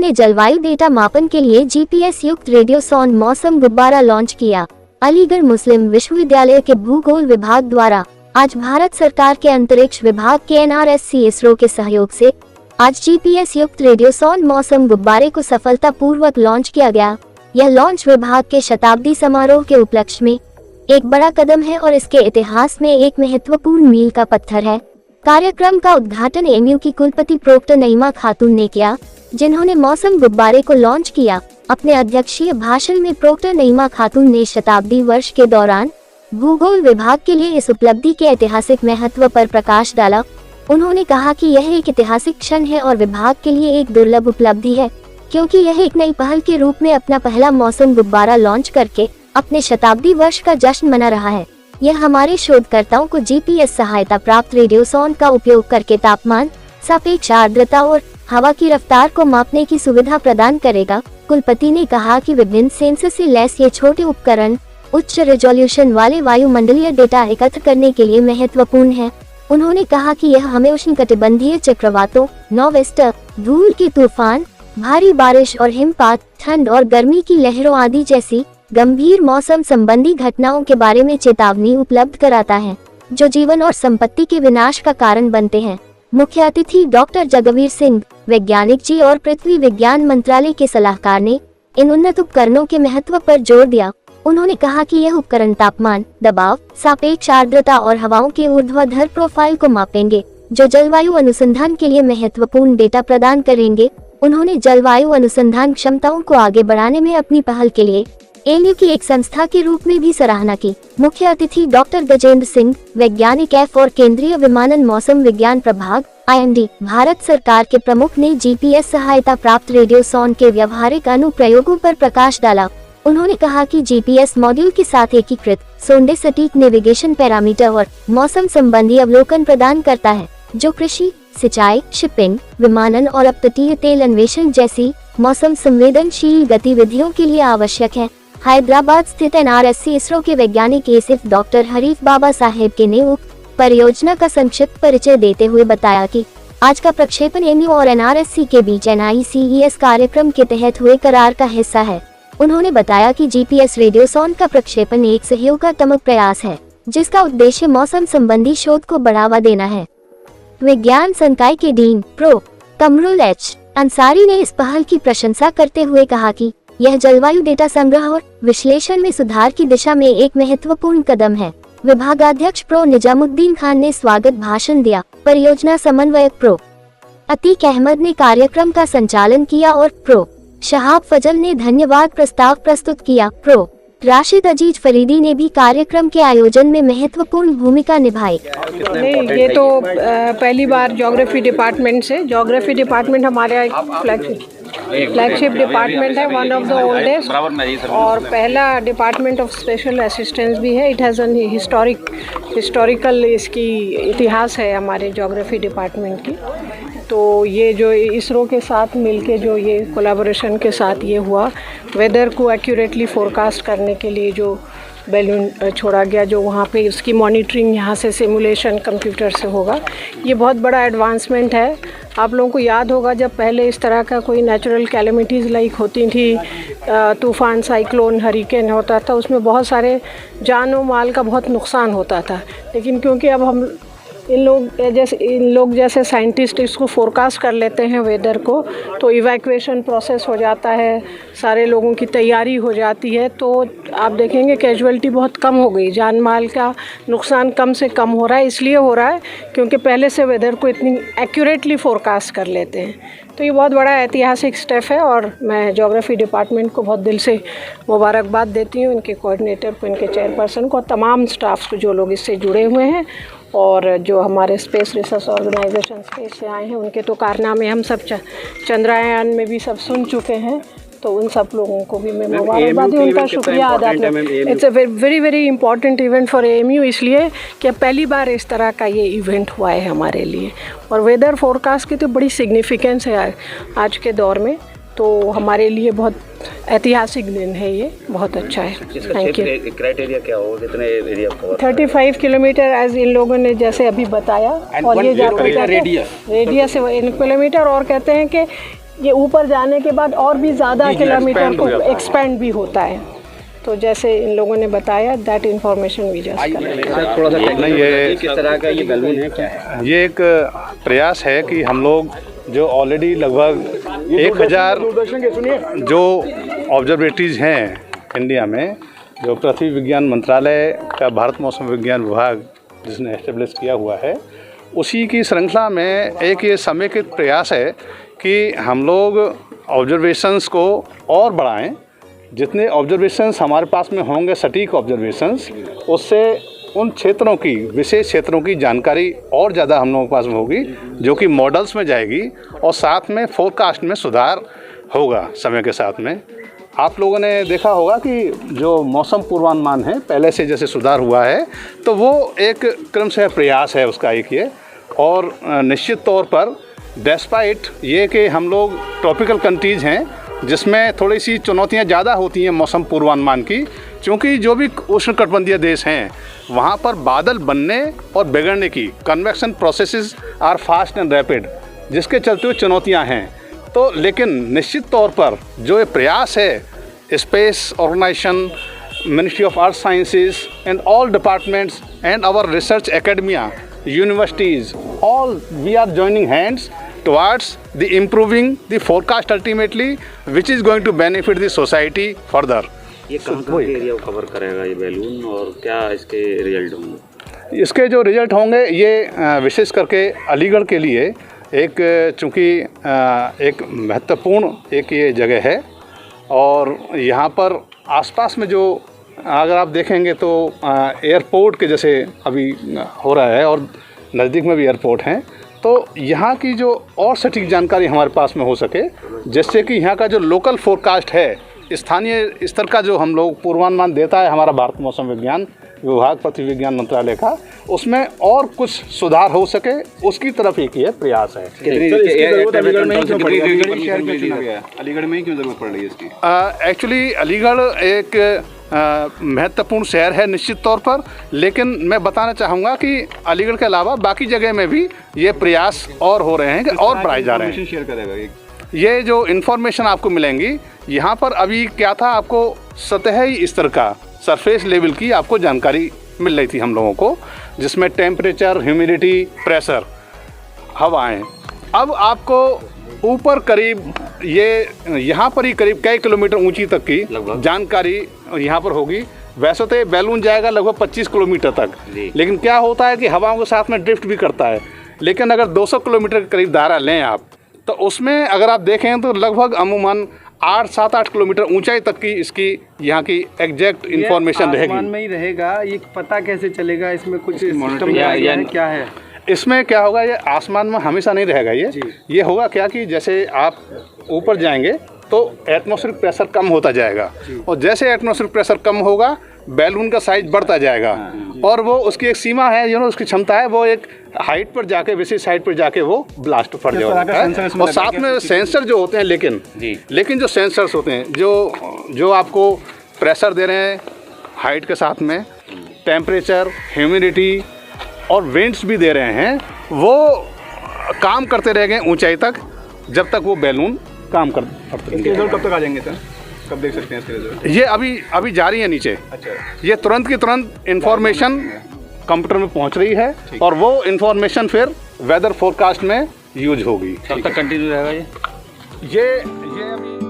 ने जलवायु डेटा मापन के लिए जीपीएस युक्त रेडियोसॉन मौसम गुब्बारा लॉन्च किया। अलीगढ़ मुस्लिम विश्वविद्यालय के भूगोल विभाग द्वारा आज भारत सरकार के अंतरिक्ष विभाग के एनआरएससी इसरो के सहयोग से आज जीपीएस युक्त रेडियोसॉन मौसम गुब्बारे को सफलतापूर्वक लॉन्च किया गया। यह लॉन्च विभाग के शताब्दी समारोह के उपलक्ष्य में एक बड़ा कदम है और इसके इतिहास में एक महत्वपूर्ण मील का पत्थर है। कार्यक्रम का उद्घाटन एएमयू की कुलपति प्रोक्टर नईमा खातून ने किया, जिन्होंने मौसम गुब्बारे को लॉन्च किया। अपने अध्यक्षीय भाषण में प्रोक्टर नईमा खातून ने शताब्दी वर्ष के दौरान भूगोल विभाग के लिए इस उपलब्धि के ऐतिहासिक महत्व पर प्रकाश डाला। उन्होंने कहा कि यह एक ऐतिहासिक क्षण है और विभाग के लिए एक दुर्लभ उपलब्धि है, क्योंकि यह एक नई पहल के रूप में अपना पहला मौसम गुब्बारा लॉन्च करके अपने शताब्दी वर्ष का जश्न मना रहा है। यह हमारे शोधकर्ताओं को जीपीएस सहायता प्राप्त रेडियोसॉन का उपयोग करके तापमान, सापेक्ष आर्द्रता और हवा की रफ्तार को मापने की सुविधा प्रदान करेगा। कुलपति ने कहा कि विभिन्न सेंसर से लैस ये छोटे उपकरण उच्च रेजोल्यूशन वाले वायुमंडलीय डेटा एकत्र करने के लिए महत्वपूर्ण है। उन्होंने कहा कि यह हमें उष्णकटिबंधीय चक्रवातों, नॉवेस्टर, धूल के तूफान, भारी बारिश और हिमपात, ठंड और गर्मी की लहरों आदि जैसी गंभीर मौसम संबंधी घटनाओं के बारे में चेतावनी उपलब्ध कराता है, जो जीवन और संपत्ति के विनाश का कारण बनते हैं। मुख्य अतिथि डॉक्टर जगवीर सिंह, वैज्ञानिक जी और पृथ्वी विज्ञान मंत्रालय के सलाहकार ने इन उन्नत उपकरणों के महत्व पर जोर दिया। उन्होंने कहा कि यह उपकरण तापमान, दबाव, सापेक्ष आर्द्रता और हवाओं के ऊर्ध्वाधर प्रोफाइल को मापेंगे, जो जलवायु अनुसंधान के लिए महत्वपूर्ण डेटा प्रदान करेंगे। उन्होंने जलवायु अनुसंधान क्षमताओं को आगे बढ़ाने में अपनी पहल के लिए एएमयू की एक संस्था के रूप में भी सराहना की। मुख्य अतिथि डॉक्टर गजेंद्र सिंह, वैज्ञानिक एफ और केंद्रीय विमानन मौसम विज्ञान प्रभाग IMD, भारत सरकार के प्रमुख ने जीपीएस सहायता प्राप्त रेडियोसॉन के व्यावहारिक अनुप्रयोगों पर प्रकाश डाला। उन्होंने कहा कि जीपीएस मॉड्यूल के साथ एकीकृत सोंडे सटीक नेविगेशन पैरामीटर और मौसम संबंधी अवलोकन प्रदान करता है, जो कृषि, सिंचाई, शिपिंग, विमानन और अपतटीय तेल अन्वेषण जैसी मौसम संवेदनशील गतिविधियों के लिए आवश्यक है। हैदराबाद स्थित एनआरएससी इसरो के वैज्ञानिक एसिफ डॉक्टर हरीफ बाबा साहेब के ने उक्त परियोजना का संक्षिप्त परिचय देते हुए बताया कि आज का प्रक्षेपण एएमयू और एनआरएससी के बीच NICES कार्यक्रम के तहत हुए करार का हिस्सा है। उन्होंने बताया कि जीपीएस रेडियोसॉन का प्रक्षेपण एक सहयोगात्मक प्रयास है, जिसका उद्देश्य मौसम संबंधी शोध को बढ़ावा देना है। विज्ञान संकाय के dean prof Qamrul H Ansari ने इस पहल की प्रशंसा करते हुए कहा कि यह जलवायु डेटा संग्रह और विश्लेषण में सुधार की दिशा में एक महत्वपूर्ण कदम है। विभागाध्यक्ष प्रो निजामुद्दीन खान ने स्वागत भाषण दिया। परियोजना समन्वयक प्रो अतीक अहमद ने कार्यक्रम का संचालन किया और प्रो शहाब फजल ने धन्यवाद प्रस्ताव प्रस्तुत किया। प्रो राशिद अजीज फरीदी ने भी कार्यक्रम के आयोजन में महत्वपूर्ण भूमिका निभाई। नहीं, ये तो पहली बार ज्योग्राफी डिपार्टमेंट से, ज्योग्राफी डिपार्टमेंट हमारा एक फ्लैगशिप डिपार्टमेंट है, वन ऑफ द ओल्डेस्ट, और पहला डिपार्टमेंट ऑफ स्पेशल असिस्टेंस भी है। इट हैज़ एन हिस्टोरिकल इसकी इतिहास है हमारे ज्योग्राफी डिपार्टमेंट की। तो ये जो इसरो के साथ मिलके जो ये कोलैबोरेशन के साथ ये हुआ, वेदर को एक्यूरेटली फोरकास्ट करने के लिए जो बैलून छोड़ा गया, जो वहाँ पे उसकी मॉनिटरिंग यहाँ से सिमुलेशन कंप्यूटर से होगा, ये बहुत बड़ा एडवांसमेंट है। आप लोगों को याद होगा जब पहले इस तरह का कोई नेचुरल कैलेमिटीज़ लाइक होती थी, तूफ़ान, साइक्लोन, हरिकेन होता था, उसमें बहुत सारे जान और माल का बहुत नुकसान होता था। लेकिन क्योंकि अब हम इन लोग जैसे साइंटिस्ट इसको फोरकास्ट कर लेते हैं वेदर को, तो इवैक्यूएशन प्रोसेस हो जाता है, सारे लोगों की तैयारी हो जाती है, तो आप देखेंगे कैजुअलिटी बहुत कम हो गई, जान माल का नुकसान कम से कम हो रहा है। इसलिए हो रहा है क्योंकि पहले से वेदर को इतनी एक्यूरेटली फोरकास्ट कर लेते हैं। तो ये बहुत बड़ा ऐतिहासिक स्टेप है और मैं ज्योग्राफी डिपार्टमेंट को बहुत दिल से मुबारकबाद देती हूँ, इनके कोऑर्डिनेटर को, इनके चेयरपर्सन को, तमाम स्टाफ को जो लोग इससे जुड़े हुए हैं, और जो हमारे स्पेस रिसर्च ऑर्गेनाइजेशन स्पेस से आए हैं, उनके तो कारनामे हम सब चंद्रयान में भी सब सुन चुके हैं। तो उन सब लोगों को भी मैं मुबारकबाद दूँ, उनका शुक्रिया अदा करती। It's a very very important event for AMU, इसलिए कि पहली बार इस तरह का ये इवेंट हुआ है हमारे लिए। और वेदर फोरकास्ट की तो बड़ी सिग्निफिकेंस है आज के दौर में, तो हमारे लिए बहुत ऐतिहासिक दिन है, ये बहुत अच्छा है। Thank you. क्राइटेरिया क्या होगा, कितने एरिया कवर? 35 किलोमीटर एज इन लोगों ने जैसे अभी बताया, और ये जाता है रेडियस है 1 किलोमीटर, और कहते हैं कि ये ऊपर जाने के बाद और भी ज़्यादा किलोमीटर को एक्सपेंड भी होता है। तो जैसे इन लोगों ने बताया, दैट इंफॉर्मेशन भी जस्ट थोड़ा सा नहीं, ये किस तरह का ये बैलून है, क्या है? ये एक प्रयास है कि हम लोग जो ऑलरेडी लगभग 1000 जो ऑब्जर्वेटरीज हैं इंडिया में, जो पृथ्वी विज्ञान मंत्रालय का भारत मौसम विज्ञान विभाग जिसने एस्टेब्लिश किया हुआ है, उसी की श्रृंखला में एक ये समेकित प्रयास है कि हम लोग ऑब्जर्वेशंस को और बढ़ाएं। जितने ऑब्जर्वेशंस हमारे पास में होंगे, सटीक ऑब्जर्वेशंस, उससे उन क्षेत्रों की, विशेष क्षेत्रों की जानकारी और ज़्यादा हम लोगों के पास में होगी, जो कि मॉडल्स में जाएगी और साथ में फोरकास्ट में सुधार होगा समय के साथ में। आप लोगों ने देखा होगा कि जो मौसम पूर्वानुमान है पहले से जैसे सुधार हुआ है, तो वो एक क्रमशः प्रयास है उसका एक ये। और निश्चित तौर पर डेस्पाइट ये कि हम लोग ट्रॉपिकल कंट्रीज़ हैं जिसमें थोड़ी सी चुनौतियां ज़्यादा होती हैं मौसम पूर्वानुमान की, क्योंकि जो भी उष्णकटिबंधीय देश हैं वहाँ पर बादल बनने और बिगड़ने की convection processes are fast and rapid, जिसके चलते हुए चुनौतियाँ हैं। तो लेकिन निश्चित तौर पर जो ये प्रयास है, space organisation, ministry of earth sciences and all departments and our research academia, universities, all we are joining hands towards the improving the forecast ultimately, which is going to benefit the society further. ये कहाँ area को cover करेगा ये balloon, और क्या इसके result होंगे? इसके जो रिजल्ट होंगे ये विशेष करके अलीगढ़ के लिए एक, चूँकि एक महत्वपूर्ण एक ये जगह है, और यहाँ पर आसपास में जो अगर आप देखेंगे तो एयरपोर्ट के जैसे अभी हो रहा है और नज़दीक में भी एयरपोर्ट हैं, तो यहाँ की जो और सटीक जानकारी हमारे पास में हो सके, जिससे कि यहाँ का जो लोकल फोरकास्ट है, स्थानीय स्तर का जो हम लोग पूर्वानुमान देता है हमारा भारत मौसम विज्ञान विभाग, पृथ्वी विज्ञान मंत्रालय का, उसमें और कुछ सुधार हो सके, उसकी तरफ एक ये प्रयास है। अलीगढ़ में ही क्यों जरूरत पड़ रही है इसकी? एक्चुअली अलीगढ़ एक महत्वपूर्ण शहर है निश्चित तौर पर, लेकिन मैं बताना चाहूँगा कि अलीगढ़ के अलावा बाकी जगह में भी ये प्रयास और हो रहे हैं कि और बढ़ाए जा रहे हैं। शेयर करेगा ये जो इन्फॉर्मेशन आपको मिलेंगी यहाँ पर, अभी क्या था, आपको सतही स्तर का, सरफेस लेवल की आपको जानकारी मिल रही थी हम लोगों को, जिसमें टेम्परेचर, ह्यूमिडिटी, प्रेशर, हवाएं। अब आपको ऊपर करीब ये यहाँ पर ही करीब कई किलोमीटर ऊंची तक की जानकारी यहाँ पर होगी। वैसे तो ये बैलून जाएगा लगभग 25 किलोमीटर तक, लेकिन क्या होता है कि हवाओं के साथ में ड्रिफ्ट भी करता है। लेकिन अगर 200 किलोमीटर के करीब दायरा लें आप, तो उसमें अगर आप देखें तो लगभग अमूमन 7-8 किलोमीटर ऊंचाई तक की इसकी यहाँ की एग्जैक्ट इन्फॉर्मेशन रहेगी। आसमान में ही रहेगा, ये पता कैसे चलेगा? इसमें कुछ सिस्टम क्या है? इसमें क्या होगा, ये आसमान में हमेशा नहीं रहेगा। ये होगा क्या कि जैसे आप ऊपर जाएंगे तो एटमॉस्फेरिक प्रेशर कम होता जाएगा, और जैसे एटमॉस्फेरिक प्रेशर कम होगा बैलून का साइज बढ़ता जाएगा, और वो उसकी एक सीमा है, उसकी क्षमता है, वो एक हाइट पर जाके, विशेष हाइट पर जाके वो ब्लास्ट फट जाता है। और साथ में सेंसर जो होते हैं, लेकिन जो सेंसर्स होते हैं जो आपको प्रेशर दे रहे हैं हाइट के साथ में, टेम्परेचर, ह्यूमिडिटी और विंड्स भी दे रहे हैं, वो काम करते रह गए ऊंचाई तक, जब तक वो बैलून काम करते। रिजल्ट कब तक आ जाएंगे सर? कब देख सकते हैं इसके रिजल्ट? ये अभी जारी है नीचे। अच्छा, ये तुरंत की तुरंत इंफॉर्मेशन कंप्यूटर में पहुंच रही है, और वो इंफॉर्मेशन फिर वेदर फोरकास्ट में यूज होगी। कब तक कंटिन्यू रहेगा ये अभी